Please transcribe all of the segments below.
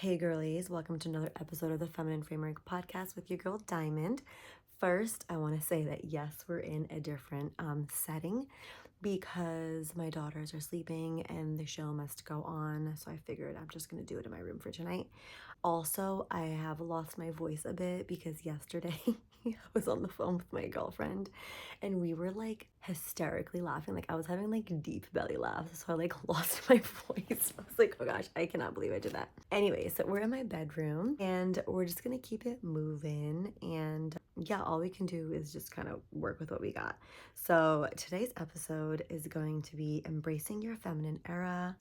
Hey girlies, welcome to another episode of the Feminine Framework podcast with your girl Diamond. First, I want to say that yes, we're in a different setting because my daughters are sleeping and the show must go on. So I figured I'm just going to do it in my room for tonight. Also, I have lost my voice a bit because yesterday I was on the phone with my girlfriend and we were like hysterically laughing. Like I was having like deep belly laughs. So I like lost my voice. I was like, oh gosh, I cannot believe I did that. Anyway, so we're in my bedroom and we're just gonna keep it moving. And yeah, all we can do is just kind of work with what we got. So today's episode is going to be embracing your feminine era,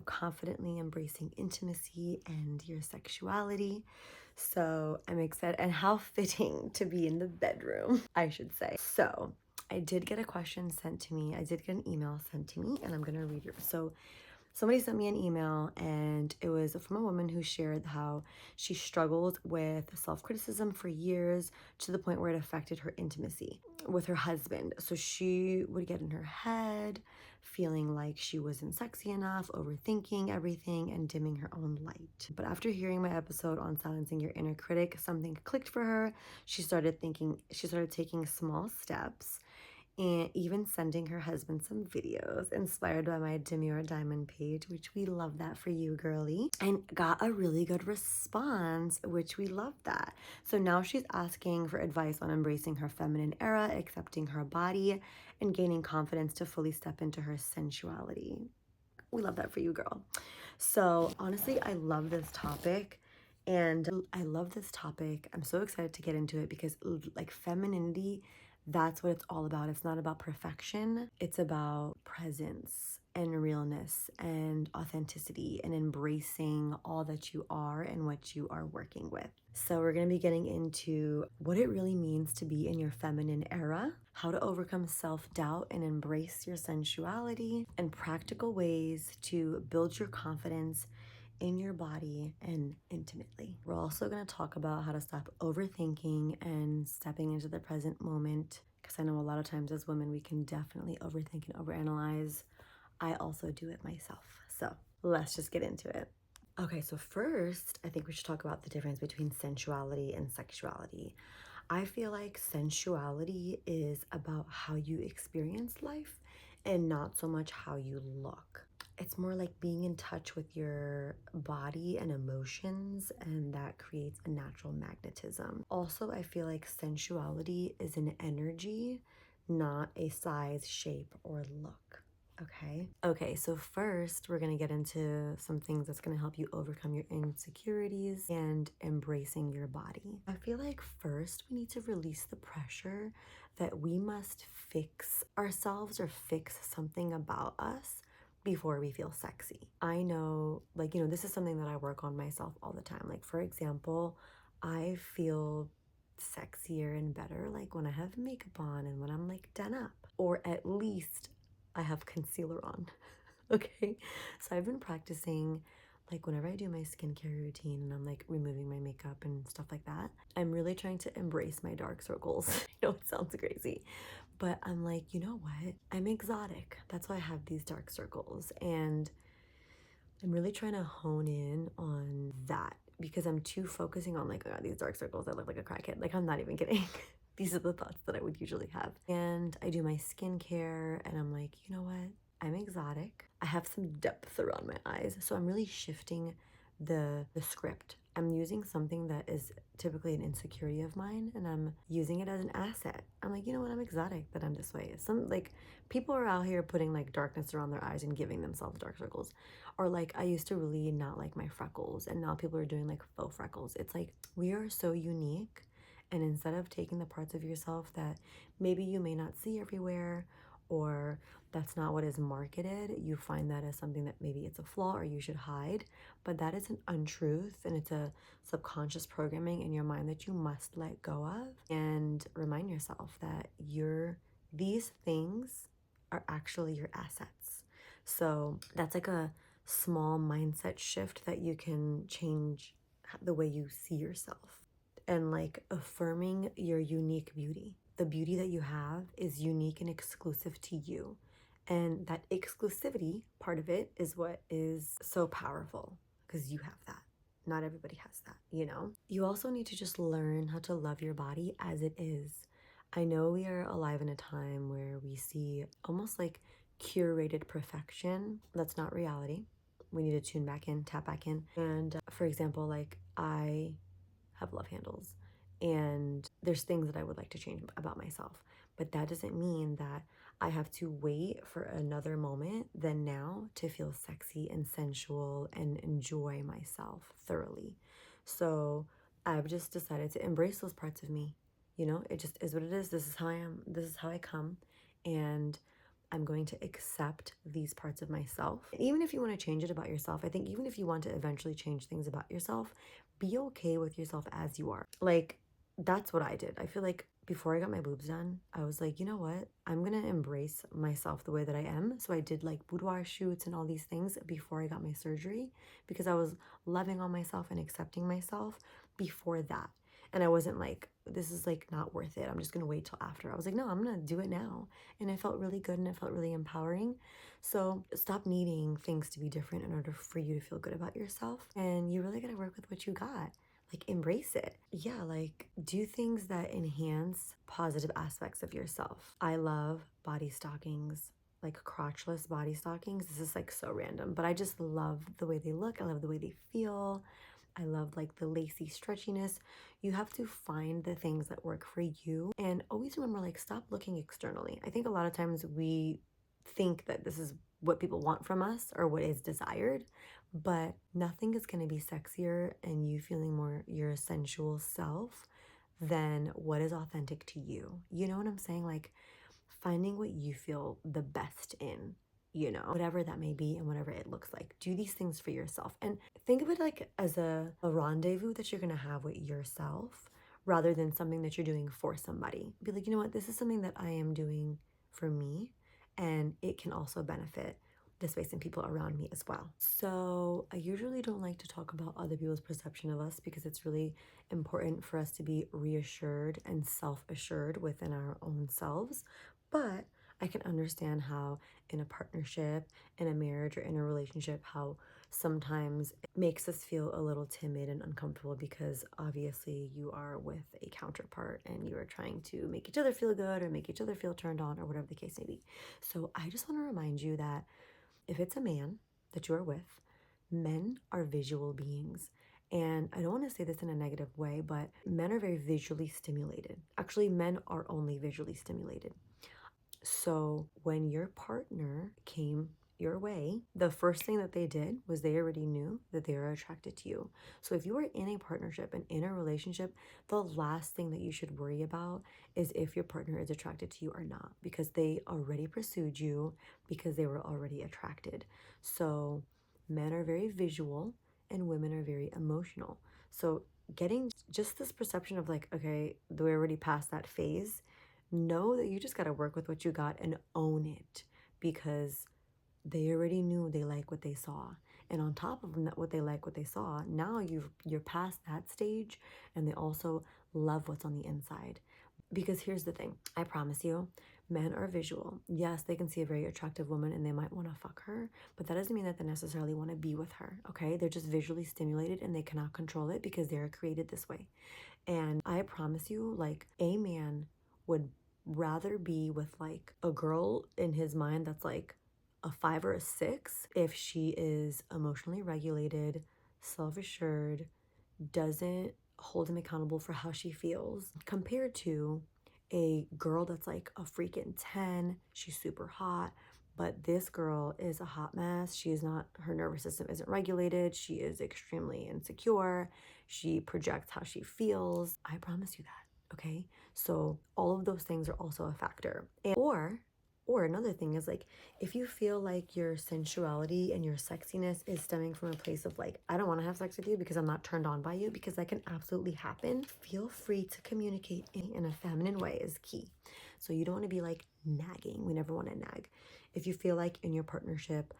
confidently embracing intimacy and your sexuality. So I'm excited, and how fitting to be in the bedroom, I should say. So I did get a question sent to me. I did get an email sent to me, and I'm gonna read it. So somebody sent me an email, and it was from a woman who shared how she struggled with self-criticism for years to the point where it affected her intimacy with her husband. So she would get in her head, feeling like she wasn't sexy enough, overthinking everything, and dimming her own light. But after hearing my episode on silencing your inner critic, something clicked for her. She started taking small steps and even sending her husband some videos inspired by my Demure Diamond page, which we love that for you, girly, and got a really good response, which we love that. So now she's asking for advice on embracing her feminine era, accepting her body, and gaining confidence to fully step into her sensuality. We love that for you, girl. So honestly, I love this topic. And I love this topic. I'm so excited to get into it because like femininity, that's what it's all about. It's not about perfection. It's about presence and realness and authenticity and embracing all that you are and what you are working with. So we're going to be getting into what it really means to be in your feminine era, how to overcome self-doubt and embrace your sensuality, and practical ways to build your confidence in your body and intimately. We're also going to talk about how to stop overthinking and stepping into the present moment, because I know a lot of times as women we can definitely overthink and overanalyze. I also do it myself. So let's just get into it. Okay, so first, I think we should talk about the difference between sensuality and sexuality. I feel like sensuality is about how you experience life and not so much how you look. It's more like being in touch with your body and emotions, and that creates a natural magnetism. Also, I feel like sensuality is an energy, not a size, shape, or look. Okay, so first we're gonna get into some things that's gonna help you overcome your insecurities and embracing your body. I feel like first we need to release the pressure that we must fix ourselves or fix something about us before we feel sexy. I know, this is something that I work on myself all the time. Like, for example, I feel sexier and better like when I have makeup on and when I'm like done up, or at least I have concealer on. Okay, so I've been practicing, like whenever I do my skincare routine and I'm like removing my makeup and stuff like that, I'm really trying to embrace my dark circles. I know it sounds crazy, but I'm like, you know what? I'm exotic. That's why I have these dark circles. And I'm really trying to hone in on that because I'm too focusing on like, oh God, these dark circles, I look like a crackhead. Like, I'm not even kidding. These are the thoughts that I would usually have. And I do my skincare and I'm like, you know what? I'm exotic. I have some depth around my eyes. So I'm really shifting the script. I'm using something that is typically an insecurity of mine and I'm using it as an asset. I'm like, you know what? I'm exotic that I'm this way. Some like people are out here putting like darkness around their eyes and giving themselves dark circles. Or like I used to really not like my freckles and now people are doing like faux freckles. It's like we are so unique, and instead of taking the parts of yourself that maybe you may not see everywhere or that's not what is marketed, you find that as something that maybe it's a flaw or you should hide, but that is an untruth and it's a subconscious programming in your mind that you must let go of and remind yourself that these things are actually your assets. So that's like a small mindset shift that you can change the way you see yourself, and like affirming your unique beauty. The beauty that you have is unique and exclusive to you. And that exclusivity part of it is what is so powerful because you have that. not everybody has that, you know? You also need to just learn how to love your body as it is. I know we are alive in a time where we see almost like curated perfection. That's not reality. We need to tune back in, tap back in. And for example, like I have love handles and there's things that I would like to change about myself. But that doesn't mean that I have to wait for another moment than now to feel sexy and sensual and enjoy myself thoroughly. So I've just decided to embrace those parts of me. You know, it just is what it is. This is how I am. This is how I come. And I'm going to accept these parts of myself. Even if you want to change it about yourself, I think even if you want to eventually change things about yourself, be okay with yourself as you are. Like, that's what I did. I feel like before I got my boobs done, I was like, you know what? I'm gonna embrace myself the way that I am. So I did like boudoir shoots and all these things before I got my surgery because I was loving on myself and accepting myself before that. And I wasn't like, this is like not worth it. I'm just gonna wait till after. I was like, no, I'm gonna do it now. And it felt really good and it felt really empowering. So stop needing things to be different in order for you to feel good about yourself. And you really gotta work with what you got. Like, embrace it. Yeah, like, do things that enhance positive aspects of yourself. I love body stockings, like crotchless body stockings. This is like so random, but I just love the way they look. I love the way they feel. I love like the lacy stretchiness. You have to find the things that work for you and always remember, like, stop looking externally. I think a lot of times we think that this is what people want from us or what is desired, but nothing is going to be sexier and you feeling more your sensual self than what is authentic to you. You know what I'm saying? Like, finding what you feel the best in, you know, whatever that may be and whatever it looks like. Do these things for yourself and think of it like as a rendezvous that you're going to have with yourself rather than something that you're doing for somebody. Be like, you know what, this is something that I am doing for me and it can also benefit the space and people around me as well. So I usually don't like to talk about other people's perception of us because it's really important for us to be reassured and self-assured within our own selves. But I can understand how in a partnership, in a marriage, or in a relationship, how sometimes it makes us feel a little timid and uncomfortable because obviously you are with a counterpart and you are trying to make each other feel good or make each other feel turned on or whatever the case may be. So I just want to remind you that if it's a man that you are with, men are visual beings. And I don't want to say this in a negative way, but men are very visually stimulated. Actually, men are only visually stimulated. So when your partner came your way, the first thing that they did was they already knew that they were attracted to you. So if you are in a partnership and in a relationship, the last thing that you should worry about is if your partner is attracted to you or not, because they already pursued you because they were already attracted. So men are very visual and women are very emotional. So getting just this perception of like, okay, we're already past that phase, know that you just got to work with what you got and own it because they already knew they like what they saw. And on top of what they like what they saw, now you're past that stage and they also love what's on the inside. Because here's the thing, I promise you, men are visual. Yes, they can see a very attractive woman and they might want to fuck her, but that doesn't mean that they necessarily want to be with her, okay? They're just visually stimulated and they cannot control it because they're created this way. And I promise you, like, a man would rather be with like a girl in his mind that's like a 5 or a 6 if she is emotionally regulated, self-assured, doesn't hold him accountable for how she feels, compared to a girl that's like a freaking 10. She's super hot, but this girl is a hot mess. She is not, her nervous system isn't regulated. She is extremely insecure. She projects how she feels. I promise you that, okay? So all of those things are also a factor. And, or another thing is like, if you feel like your sensuality and your sexiness is stemming from a place of like, I don't want to have sex with you because I'm not turned on by you, because that can absolutely happen, feel free to communicate in a feminine way is key. So you don't want to be like nagging. We never want to nag. If you feel like in your partnership,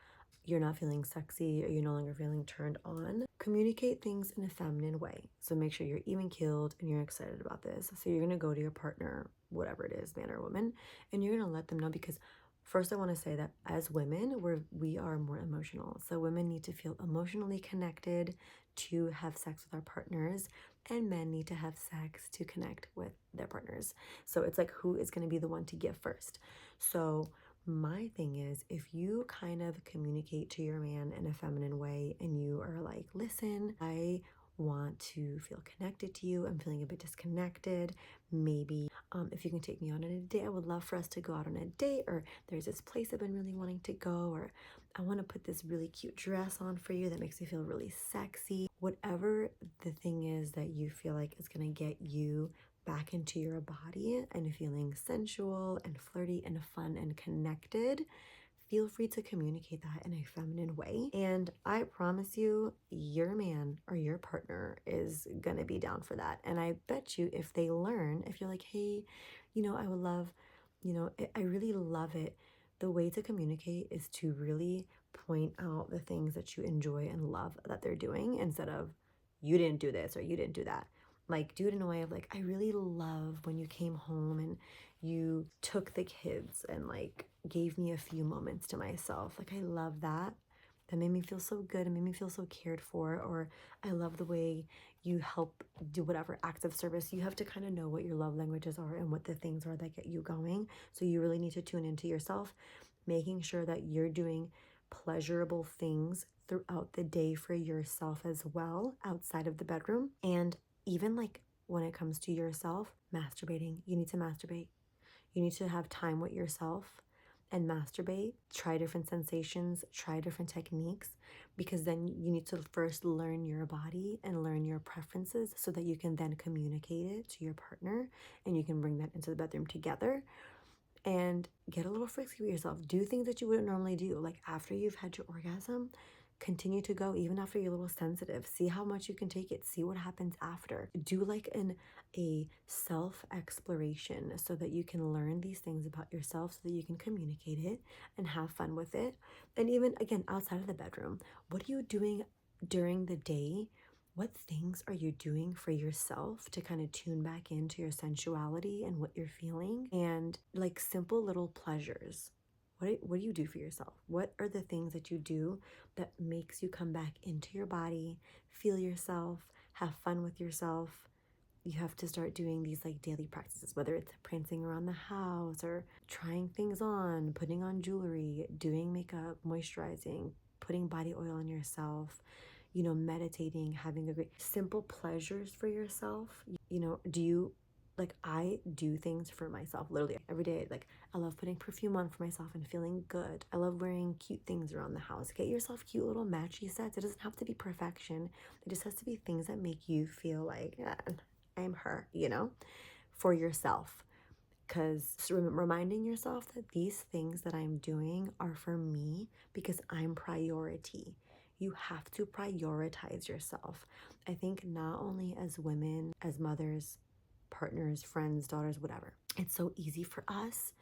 you're not feeling sexy or you're no longer feeling turned on, communicate things in a feminine way. So make sure you're even keeled and you're excited about this. So you're going to go to your partner, whatever it is, man or woman, and you're going to let them know, because first I want to say that as women, we are more emotional. So women need to feel emotionally connected to have sex with our partners, and men need to have sex to connect with their partners. So it's like, who is going to be the one to give first? So my thing is, if you kind of communicate to your man in a feminine way and you are like, listen, I want to feel connected to you. I'm feeling a bit disconnected. Maybe if you can take me on a date, I would love for us to go out on a date, or there's this place I've been really wanting to go, or I want to put this really cute dress on for you that makes me feel really sexy. Whatever the thing is that you feel like is going to get you back into your body and feeling sensual and flirty and fun and connected, feel free to communicate that in a feminine way. And I promise you, your man or your partner is gonna be down for that. And I bet you if they learn, if you're like, hey, I would love, I really love it. The way to communicate is to really point out the things that you enjoy and love that they're doing instead of, you didn't do this or you didn't do that. Like, do it in a way of like, I really love when you came home and you took the kids and like gave me a few moments to myself. Like, I love that. That made me feel so good. It made me feel so cared for. Or I love the way you help do whatever acts of service. You have to kind of know what your love languages are and what the things are that get you going. So you really need to tune into yourself, making sure that you're doing pleasurable things throughout the day for yourself as well, outside of the bedroom. And even like when it comes to yourself, masturbating, you need to masturbate. You need to have time with yourself and masturbate, try different sensations, try different techniques, because then you need to first learn your body and learn your preferences so that you can then communicate it to your partner and you can bring that into the bedroom together and get a little frisky with yourself. Do things that you wouldn't normally do. Like after you've had your orgasm, continue to go even after you're a little sensitive. See how much you can take it. See what happens after. Do like a self exploration so that you can learn these things about yourself so that you can communicate it and have fun with it. And even again, outside of the bedroom, what are you doing during the day? What things are you doing for yourself to kind of tune back into your sensuality and what you're feeling? And like simple little pleasures. What do you do for yourself? What are the things that you do that makes you come back into your body, feel yourself, have fun with yourself? You have to start doing these like daily practices, whether it's prancing around the house or trying things on, putting on jewelry, doing makeup, moisturizing, putting body oil on yourself, meditating, having a great simple pleasures for yourself. Do you like, I do things for myself literally every day. Like, I love putting perfume on for myself and feeling good. I love wearing cute things around the house. Get yourself cute little matchy sets. It doesn't have to be perfection. It just has to be things that make you feel like, I'm her, for yourself. Because reminding yourself that these things that I'm doing are for me because I'm priority. You have to prioritize yourself. I think not only as women, as mothers, partners, friends, daughters, whatever, it's so easy for us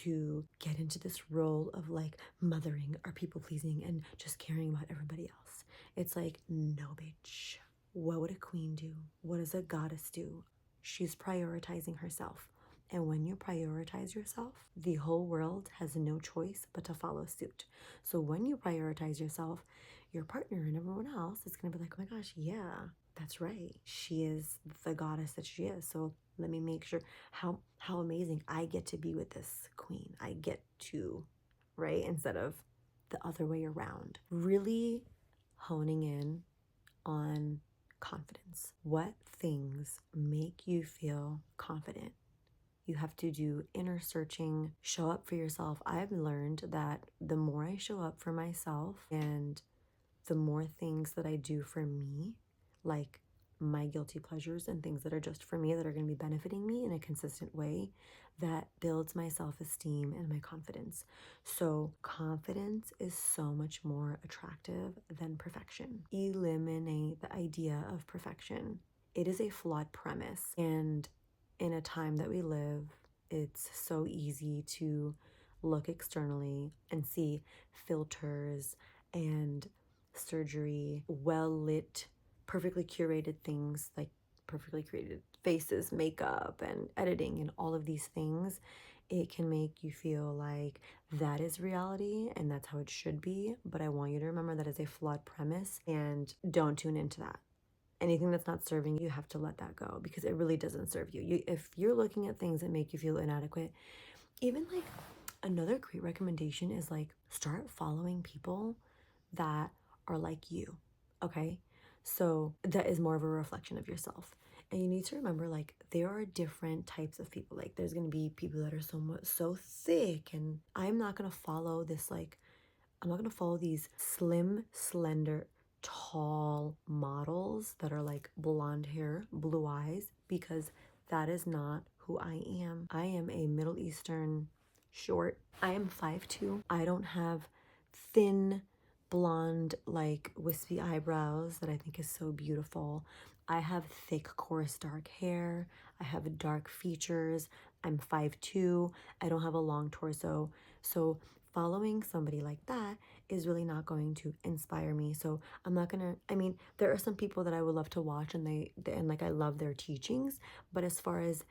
to get into this role of like mothering or people pleasing and just caring about everybody else. It's like, no, bitch. What would a queen do? What does a goddess do? She's prioritizing herself. And when you prioritize yourself, the whole world has no choice but to follow suit. So when you prioritize yourself, your partner and everyone else is going to be like, oh my gosh, yeah, that's right. She is the goddess that she is. So let me make sure how amazing I get to be with this queen. I get to, right? Instead of the other way around. Really honing in on confidence. What things make you feel confident? You have to do inner searching, show up for yourself. I've learned that the more I show up for myself and the more things that I do for me, like my guilty pleasures and things that are just for me that are going to be benefiting me in a consistent way, that builds my self-esteem and my confidence. So confidence is so much more attractive than perfection. Eliminate the idea of perfection. It is a flawed premise. And in a time that we live, it's so easy to look externally and see filters and surgery, well lit, perfectly curated things like perfectly created faces, makeup, and editing, and all of these things. It can make you feel like that is reality and that's how it should be. But I want you to remember that is a flawed premise and don't tune into that. Anything that's not serving you have to let that go because it really doesn't serve you. If you're looking at things that make you feel inadequate, even like another great recommendation is like start following people that are like you. Okay. So that is more of a reflection of yourself. And you need to remember like there are different types of people. Like there's gonna be people that are so thick, and I'm not gonna follow this like I'm not gonna follow these slim, slender, tall models that are like blonde hair, blue eyes, because that is not who I am. I am a Middle Eastern short. I am 5'2". I don't have thin, blonde, like wispy eyebrows that I think is so beautiful. I have thick, coarse, dark hair. I have dark features. I'm 5'2". I don't have a long torso. So following somebody like that is really not going to inspire me. So I'm not gonna, I mean, there are some people that I would love to watch and and like I love their teachings, but as far as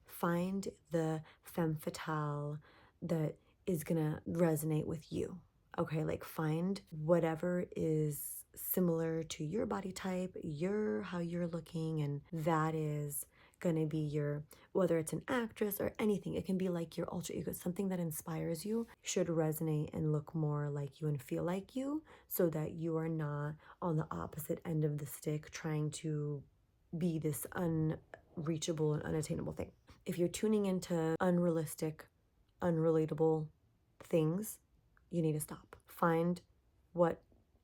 find the femme fatale that is gonna resonate with you. Okay, like find whatever is similar to your body type, your how you're looking, and that is gonna be your, whether it's an actress or anything, it can be like your alter ego, something that inspires you should resonate and look more like you and feel like you, so that you are not on the opposite end of the stick trying to be this unreachable and unattainable thing. If you're tuning into unrealistic, unrelatable things, you need to stop. Find what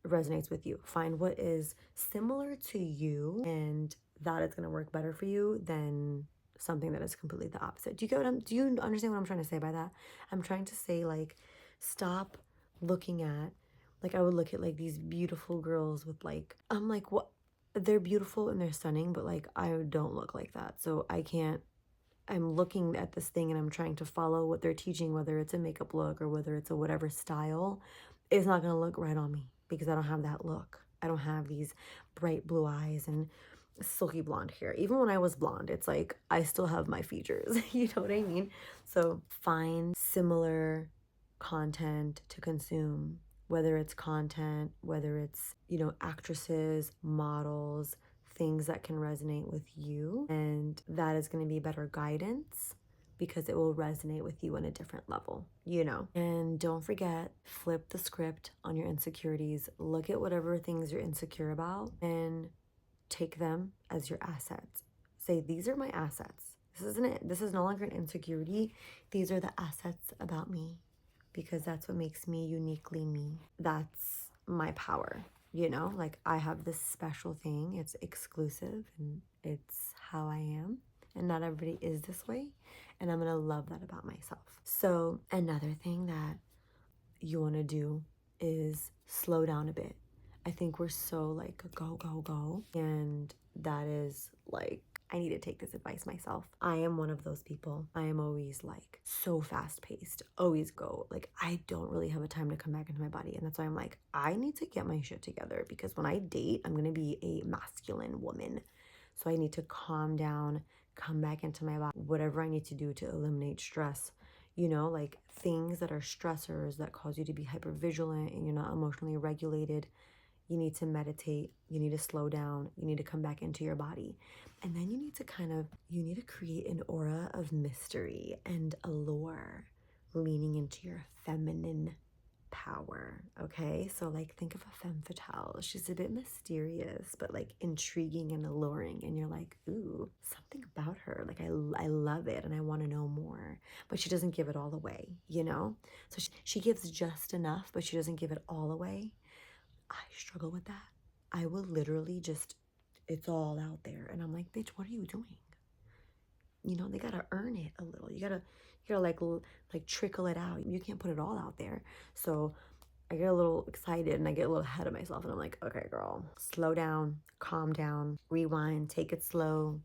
resonates with you. Find what is similar to you, and that is going to work better for you than something that is completely the opposite. Do you understand what I'm trying to say by that? I'm trying to say like stop looking at, like I would look at like these beautiful girls with like, I'm like, what, they're beautiful and they're stunning, but like I don't look like that. So I can't, I'm looking at this thing and I'm trying to follow what they're teaching, whether it's a makeup look or whether it's a whatever style, it's not going to look right on me because I don't have that look. I don't have these bright blue eyes and silky blonde hair. Even when I was blonde, it's like I still have my features. You know what I mean? So find similar content to consume, whether it's content, whether it's, actresses, models, things that can resonate with you. And that is going to be better guidance because it will resonate with you on a different level. And don't forget, flip the script on your insecurities. Look at whatever things you're insecure about and take them as your assets. Say, these are my assets. This isn't it. This is no longer an insecurity. These are the assets about me because that's what makes me uniquely me. That's my power. Like I have this special thing. It's exclusive and it's how I am. And not everybody is this way. And I'm going to love that about myself. So, another thing that you want to do is slow down a bit. I think we're so like go, go, go. And that is like, I need to take this advice myself. I am one of those people. I am always like so fast paced, always go. Like, I don't really have a time to come back into my body. And that's why I'm like, I need to get my shit together because when I date, I'm going to be a masculine woman. So I need to calm down, come back into my body, whatever I need to do to eliminate stress. Like things that are stressors that cause you to be hyper vigilant and you're not emotionally regulated. You need to meditate, you need to slow down, you need to come back into your body. And then you need to create an aura of mystery and allure, leaning into your feminine power. Okay, so like think of a femme fatale. She's a bit mysterious but like intriguing and alluring, and you're like, ooh, something about her, like I love it and I want to know more. But she doesn't give it all away. So she gives just enough but she doesn't give it all away. I struggle with that. I will literally just, it's all out there and I'm like, bitch, what are you doing? They gotta earn it a little. You gotta like trickle it out. You can't put it all out there. So I get a little excited and I get a little ahead of myself and I'm like, okay, girl, slow down, calm down, rewind, take it slow.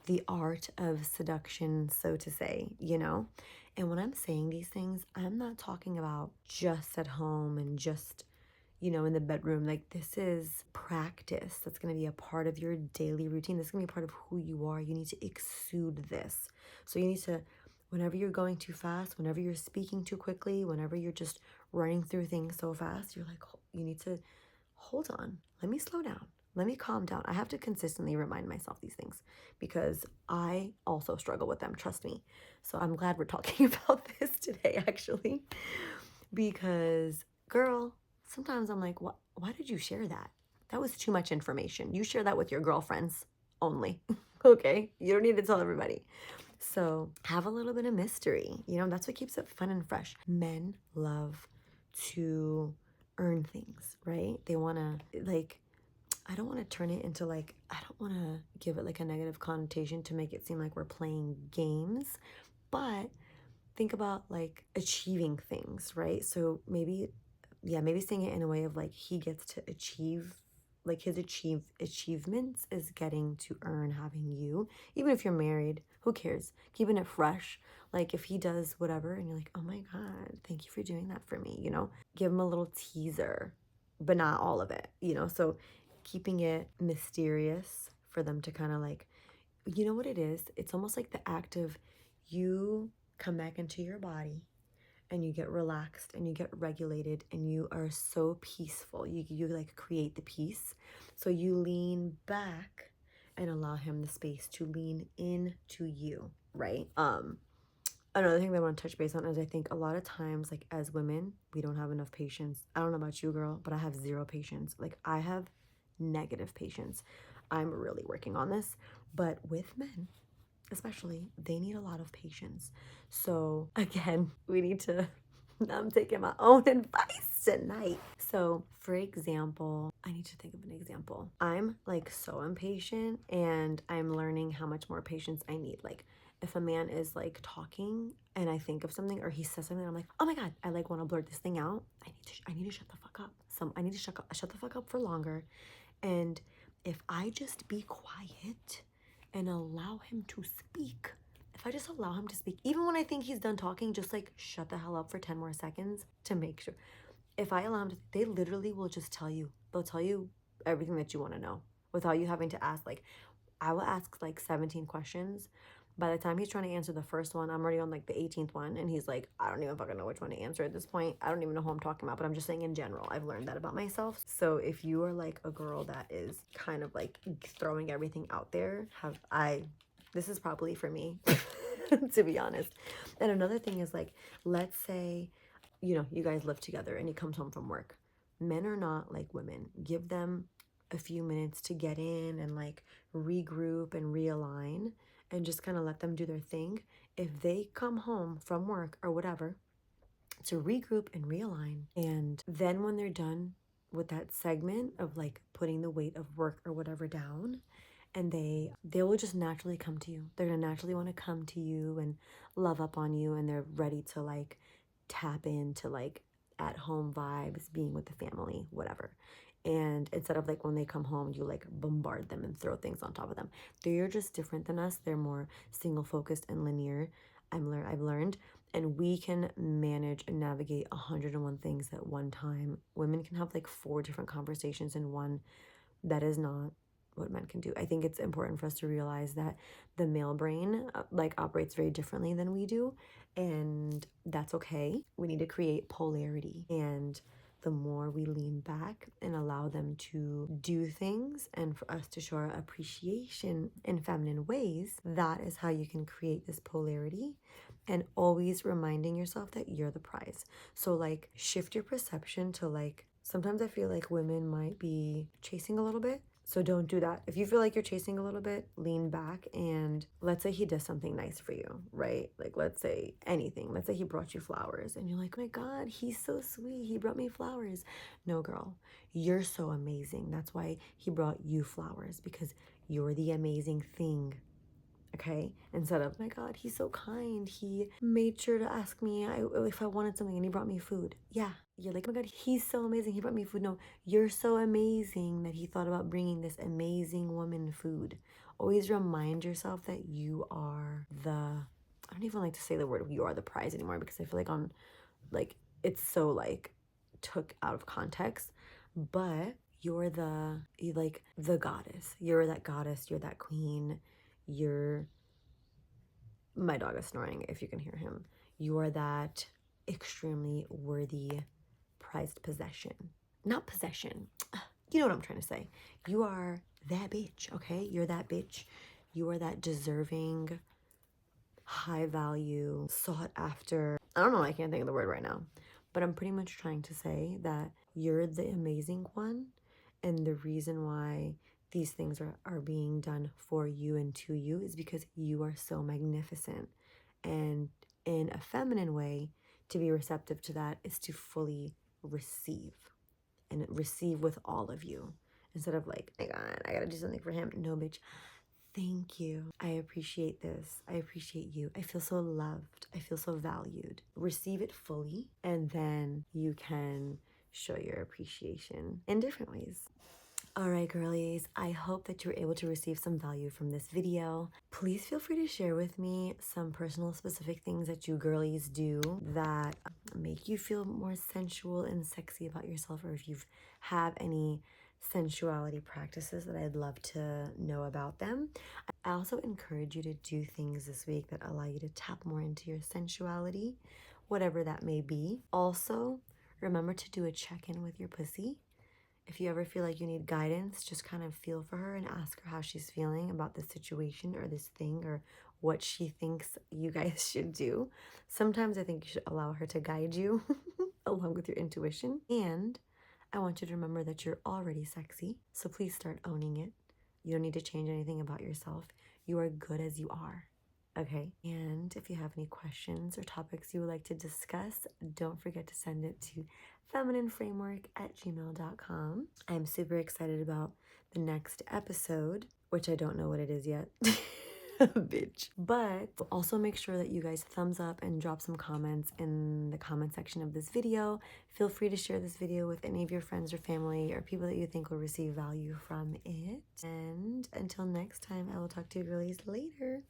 The art of seduction, so to say. And when I'm saying these things, I'm not talking about just at home and just, in the bedroom. Like, this is practice that's going to be a part of your daily routine. This is going to be part of who you are. You need to exude this. So you need to, whenever you're going too fast, whenever you're speaking too quickly, whenever you're just running through things so fast, you're like, you need to hold on. Let me slow down. Let me calm down. I have to consistently remind myself these things because I also struggle with them, trust me. So I'm glad we're talking about this today, actually, because girl, sometimes I'm like, what? Why did you share that? That was too much information. You share that with your girlfriends only. Okay? You don't need to tell everybody. So have a little bit of mystery. You know, that's what keeps it fun and fresh. Men love to earn things, right? They want to, like, I don't want to turn it into like, I don't want to give it like a negative connotation to make it seem like we're playing games, but think about like achieving things, right? So maybe, yeah, maybe saying it in a way of like he gets to achieve, like his achievements is getting to earn having you. Even if you're married, who cares? Keeping it fresh. Like if he does whatever and you're like, oh my God, thank you for doing that for me, you know? Give him a little teaser, but not all of it, you know? So keeping it mysterious for them to kind of like, you know what it is? It's almost like the act of you come back into your body and you get relaxed and you get regulated and you are so peaceful. You like create the peace. So you lean back and allow him the space to lean into you, right? Another thing that I want to touch base on is I think a lot of times, like as women, we don't have enough patience. I don't know about you, girl, but I have zero patience. Like I have negative patience. I'm really working on this. But with men, especially, they need a lot of patience. So again, we need to, I'm taking my own advice tonight. So for example, I need to think of an example. I'm like so impatient and I'm learning how much more patience I need. Like if a man is like talking and I think of something or he says something, I'm like, oh my God, I like want to blurt this thing out. I need to shut the fuck up. I need to shut the fuck up for longer. And if I just be quiet and allow him to speak, if I just allow him to speak, even when I think he's done talking, just like shut the hell up for 10 more seconds to make sure. If I allow him to, they literally will just tell you. They'll tell you everything that you want to know without you having to ask. Like, I will ask like 17 questions. By the time he's trying to answer the first one, I'm already on like the 18th one. And he's like, I don't even fucking know which one to answer at this point. I don't even know who I'm talking about, but I'm just saying in general, I've learned that about myself. So if you are like a girl that is kind of like throwing everything out there, this is probably for me, to be honest. And another thing is like, let's say, you know, you guys live together and he comes home from work. Men are not like women. Give them a few minutes to get in and like regroup and realign and just kind of let them do their thing. If they come home from work or whatever, to regroup and realign. And then when they're done with that segment of like putting the weight of work or whatever down, and they will just naturally come to you. They're gonna naturally want to come to you and love up on you, and they're ready to like tap into like at home vibes, being with the family, whatever. And instead of like when they come home, you like bombard them and throw things on top of them. They're just different than us. They're more single focused and linear. I've learned, and we can manage and navigate 101 things at one time. Women can have like 4 different conversations in one. That is not what men can do. I think it's important for us to realize that the male brain like operates very differently than we do, and that's okay. We need to create polarity, and the more we lean back and allow them to do things and for us to show our appreciation in feminine ways, that is how you can create this polarity, and always reminding yourself that you're the prize. So like shift your perception to like, sometimes I feel like women might be chasing a little bit. So don't do that. If you feel like you're chasing a little bit, lean back, and let's say he does something nice for you, right? Like let's say anything. Let's say he brought you flowers and you're like, oh my God, he's so sweet. He brought me flowers. No, girl, you're so amazing. That's why he brought you flowers, because you're the amazing thing. Okay, instead of, oh my God, he's so kind, he made sure to ask me if I wanted something and he brought me food. Yeah, you're like, oh my God, he's so amazing, he brought me food. No, you're so amazing that he thought about bringing this amazing woman food. Always remind yourself that you are I don't even like to say the word you are the prize anymore, because I feel like it's so like took out of context, but you're the goddess. You're that goddess, you're that queen, you're My dog is snoring if you can hear him. You are that extremely worthy, prized possession. Not possession. You know what I'm trying to say. You are that bitch, okay? You're that bitch. You are that deserving, high value, sought after. I don't know, I can't think of the word right now. But I'm pretty much trying to say that you're the amazing one. And the reason why these things are being done for you and to you is because you are so magnificent. And in a feminine way, to be receptive to that is to fully receive and receive with all of you instead of like, oh my God, I gotta do something for him. No, bitch. Thank you. I appreciate this. I appreciate you. I feel so loved. I feel so valued. Receive it fully, and then you can show your appreciation in different ways. All right, girlies, I hope that you were able to receive some value from this video. Please feel free to share with me some personal specific things that you girlies do that make you feel more sensual and sexy about yourself, or if you have any sensuality practices that I'd love to know about them. I also encourage you to do things this week that allow you to tap more into your sensuality, whatever that may be. Also, remember to do a check-in with your pussy. If you ever feel like you need guidance, just kind of feel for her and ask her how she's feeling about this situation or this thing or what she thinks you guys should do. Sometimes I think you should allow her to guide you along with your intuition. And I want you to remember that you're already sexy, so please start owning it. You don't need to change anything about yourself. You are good as you are. Okay, and if you have any questions or topics you would like to discuss, don't forget to send it to feminineframework@gmail.com. I'm super excited about the next episode, which I don't know what it is yet. Bitch. But also make sure that you guys thumbs up and drop some comments in the comment section of this video. Feel free to share this video with any of your friends or family or people that you think will receive value from it. And until next time, I will talk to you girlies later.